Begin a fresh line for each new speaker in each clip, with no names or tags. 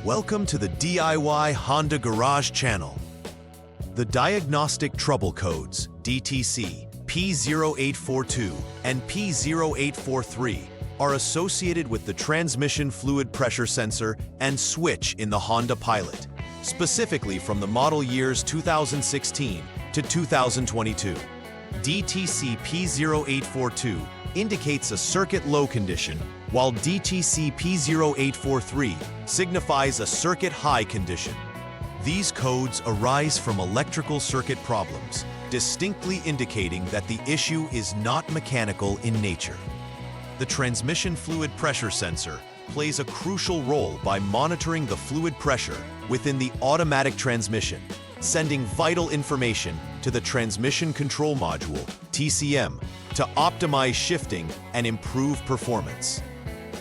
Welcome to the DIY Honda Garage channel. The Diagnostic Trouble Codes, DTC P0842 and P0843 are associated with the transmission fluid pressure sensor and switch in the Honda Pilot, specifically from the model years 2016 to 2022. DTC P0842 indicates a circuit low condition, while DTC P0843 signifies a circuit high condition. These codes arise from electrical circuit problems, distinctly indicating that the issue is not mechanical in nature. The transmission fluid pressure sensor plays a crucial role by monitoring the fluid pressure within the automatic transmission, sending vital information to the Transmission Control Module, TCM, to optimize shifting and improve performance.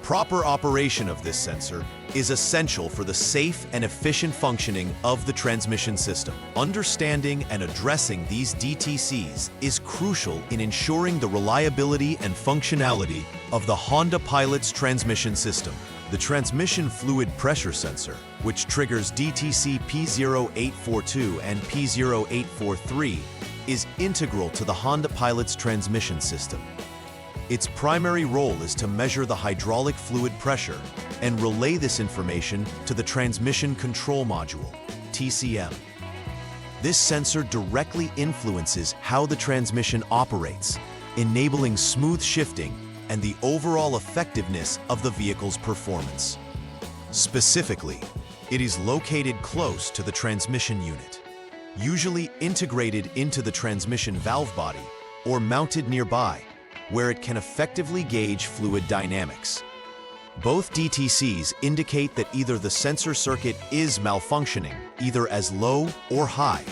Proper operation of this sensor is essential for the safe and efficient functioning of the transmission system. Understanding and addressing these DTCs is crucial in ensuring the reliability and functionality of the Honda Pilot's transmission system. The transmission fluid pressure sensor, which triggers DTC P0842 and P0843, is integral to the Honda Pilot's transmission system. Its primary role is to measure the hydraulic fluid pressure and relay this information to the Transmission Control Module, TCM. This sensor directly influences how the transmission operates, enabling smooth shifting and the overall effectiveness of the vehicle's performance. Specifically, it is located close to the transmission unit, usually integrated into the transmission valve body or mounted nearby, where it can effectively gauge fluid dynamics. Both DTCs indicate that either the sensor circuit is malfunctioning, either as low or high,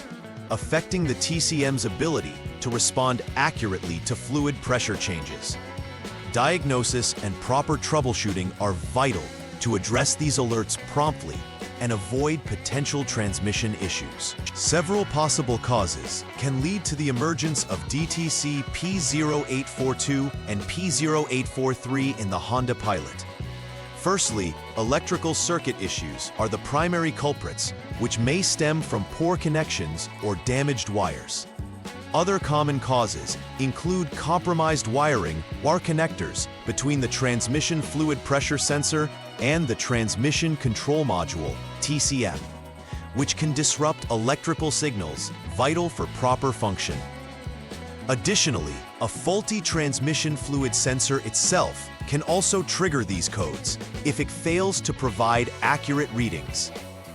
affecting the TCM's ability to respond accurately to fluid pressure changes. Diagnosis and proper troubleshooting are vital to address these alerts promptly and avoid potential transmission issues. Several possible causes can lead to the emergence of DTC P0842 and P0843 in the Honda Pilot. Firstly, electrical circuit issues are the primary culprits, which may stem from poor connections or damaged wires. Other common causes include compromised wiring or connectors between the transmission fluid pressure sensor and the Transmission Control Module, TCM, which can disrupt electrical signals vital for proper function. Additionally, a faulty transmission fluid sensor itself can also trigger these codes if it fails to provide accurate readings.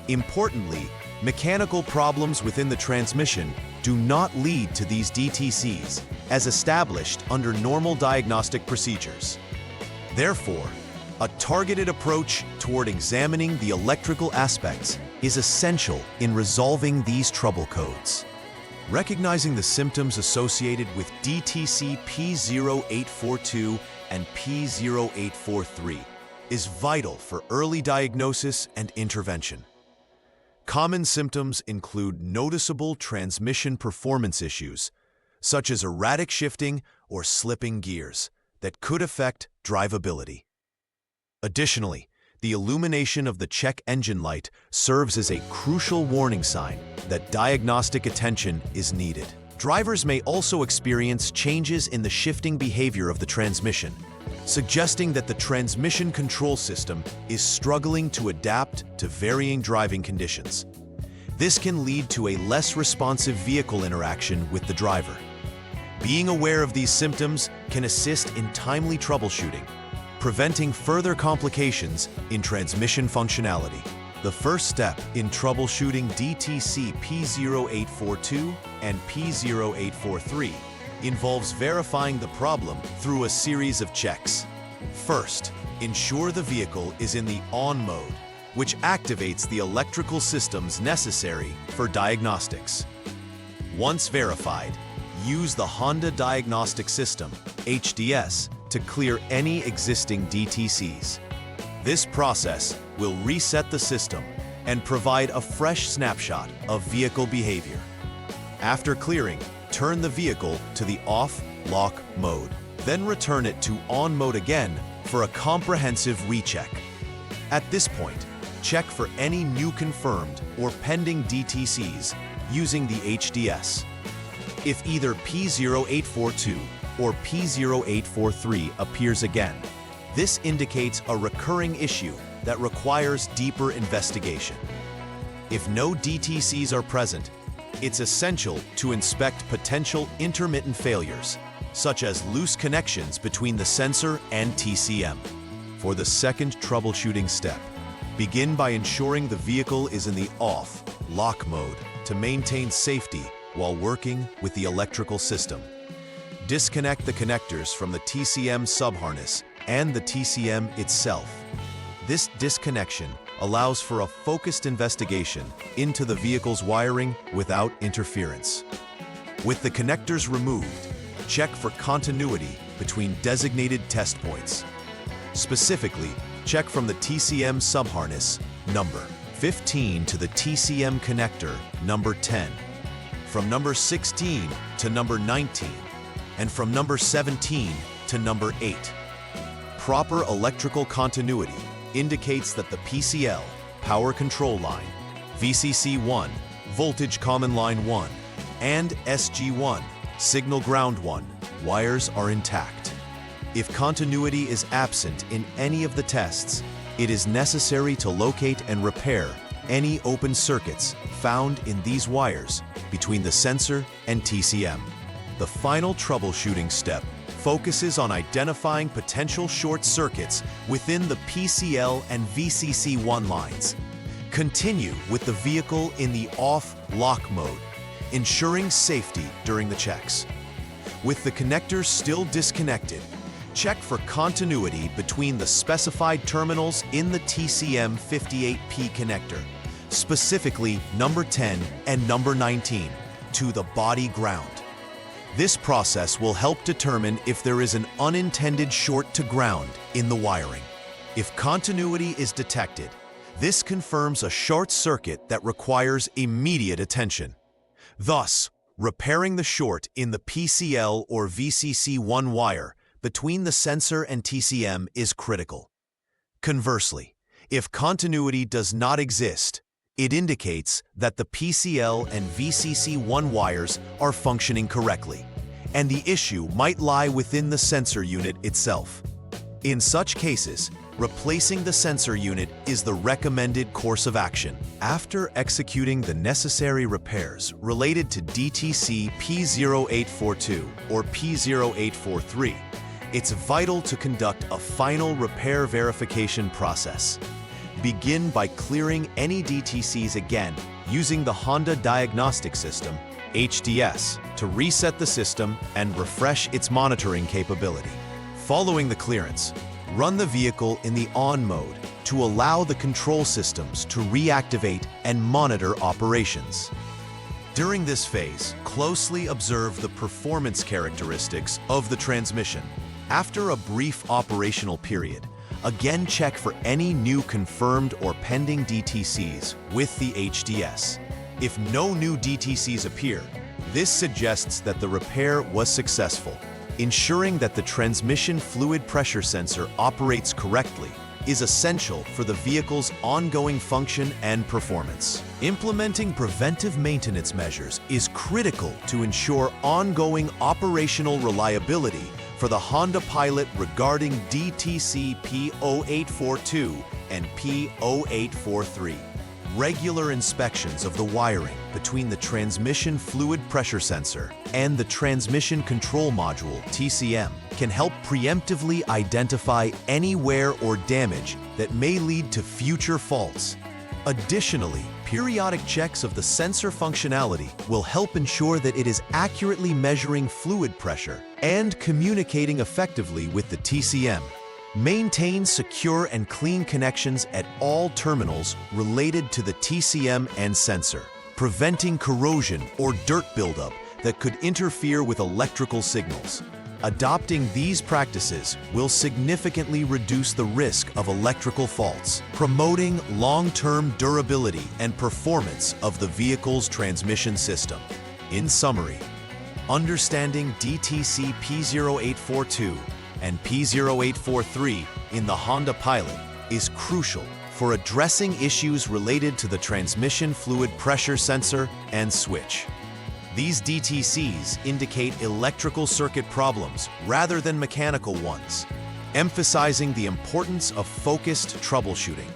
Importantly, mechanical problems within the transmission do not lead to these DTCs as established under normal diagnostic procedures. Therefore, a targeted approach toward examining the electrical aspects is essential in resolving these trouble codes. Recognizing the symptoms associated with DTC P0842 and P0843 is vital for early diagnosis and intervention. Common symptoms include noticeable transmission performance issues, such as erratic shifting or slipping gears, that could affect drivability. Additionally, the illumination of the check engine light serves as a crucial warning sign that diagnostic attention is needed. Drivers may also experience changes in the shifting behavior of the transmission, suggesting that the transmission control system is struggling to adapt to varying driving conditions. This can lead to a less responsive vehicle interaction with the driver. Being aware of these symptoms can assist in timely troubleshooting, preventing further complications in transmission functionality. The first step in troubleshooting DTC P0842 and P0843 involves verifying the problem through a series of checks. First, ensure the vehicle is in the on mode, which activates the electrical systems necessary for diagnostics. Once verified, use the Honda Diagnostic System, HDS, to clear any existing DTCs. This process will reset the system and provide a fresh snapshot of vehicle behavior. After clearing, turn the vehicle to the off-lock mode, then return it to on mode again for a comprehensive recheck. At this point, check for any new confirmed or pending DTCs using the HDS. If either P0842 or P0843 appears again, this indicates a recurring issue that requires deeper investigation. If no DTCs are present, it's essential to inspect potential intermittent failures, such as loose connections between the sensor and TCM. For the second troubleshooting step, begin by ensuring the vehicle is in the off, lock mode to maintain safety while working with the electrical system. Disconnect the connectors from the TCM subharness and the TCM itself. This disconnection allows for a focused investigation into the vehicle's wiring without interference. With the connectors removed, check for continuity between designated test points. Specifically, check from the TCM subharness number 15 to the TCM connector number 10, from number 16 to number 19, and from number 17 to number 8. Proper electrical continuity indicates that the PCL, power control line, VCC1, voltage common line 1, and SG1, signal ground 1, wires are intact. If continuity is absent in any of the tests, it is necessary to locate and repair any open circuits found in these wires between the sensor and TCM. The final troubleshooting step focuses on identifying potential short circuits within the PCL and VCC1 lines. Continue with the vehicle in the off lock mode, ensuring safety during the checks. With the connectors still disconnected, check for continuity between the specified terminals in the TCM 58P connector, specifically number 10 and number 19, to the body ground. This process will help determine if there is an unintended short to ground in the wiring. If continuity is detected, this confirms a short circuit that requires immediate attention. Thus, repairing the short in the PCL or VCC1 wire between the sensor and TCM is critical. Conversely, if continuity does not exist, it indicates that the PCL and VCC1 wires are functioning correctly, and the issue might lie within the sensor unit itself. In such cases, replacing the sensor unit is the recommended course of action. After executing the necessary repairs related to DTC P0842 or P0843, it's vital to conduct a final repair verification process. Begin by clearing any DTCs again using the Honda Diagnostic System, HDS, to reset the system and refresh its monitoring capability. Following the clearance, run the vehicle in the on mode to allow the control systems to reactivate and monitor operations. During this phase, closely observe the performance characteristics of the transmission. After a brief operational period, again check for any new confirmed or pending DTCs with the HDS. If no new DTCs appear, this suggests that the repair was successful. Ensuring that the transmission fluid pressure sensor operates correctly is essential for the vehicle's ongoing function and performance. Implementing preventive maintenance measures is critical to ensure ongoing operational reliability for the Honda Pilot regarding DTC P0842 and P0843. Regular inspections of the wiring between the transmission fluid pressure sensor and the transmission control module TCM can help preemptively identify any wear or damage that may lead to future faults. Additionally, periodic checks of the sensor functionality will help ensure that it is accurately measuring fluid pressure and communicating effectively with the TCM. Maintain secure and clean connections at all terminals related to the TCM and sensor, preventing corrosion or dirt buildup that could interfere with electrical signals. Adopting these practices will significantly reduce the risk of electrical faults, promoting long-term durability and performance of the vehicle's transmission system. In summary, understanding DTC P0842 and P0843 in the Honda Pilot is crucial for addressing issues related to the transmission fluid pressure sensor and switch. These DTCs indicate electrical circuit problems rather than mechanical ones, emphasizing the importance of focused troubleshooting.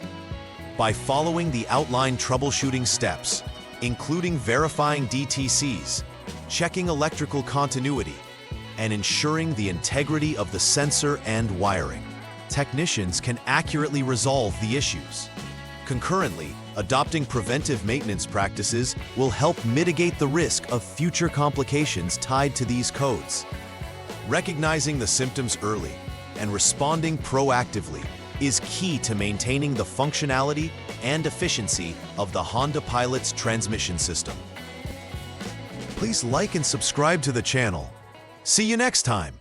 By following the outlined troubleshooting steps, including verifying DTCs, checking electrical continuity, and ensuring the integrity of the sensor and wiring, technicians can accurately resolve the issues. Concurrently, adopting preventive maintenance practices will help mitigate the risk of future complications tied to these codes. Recognizing the symptoms early and responding proactively is key to maintaining the functionality and efficiency of the Honda Pilot's transmission system. Please like and subscribe to the channel. See you next time.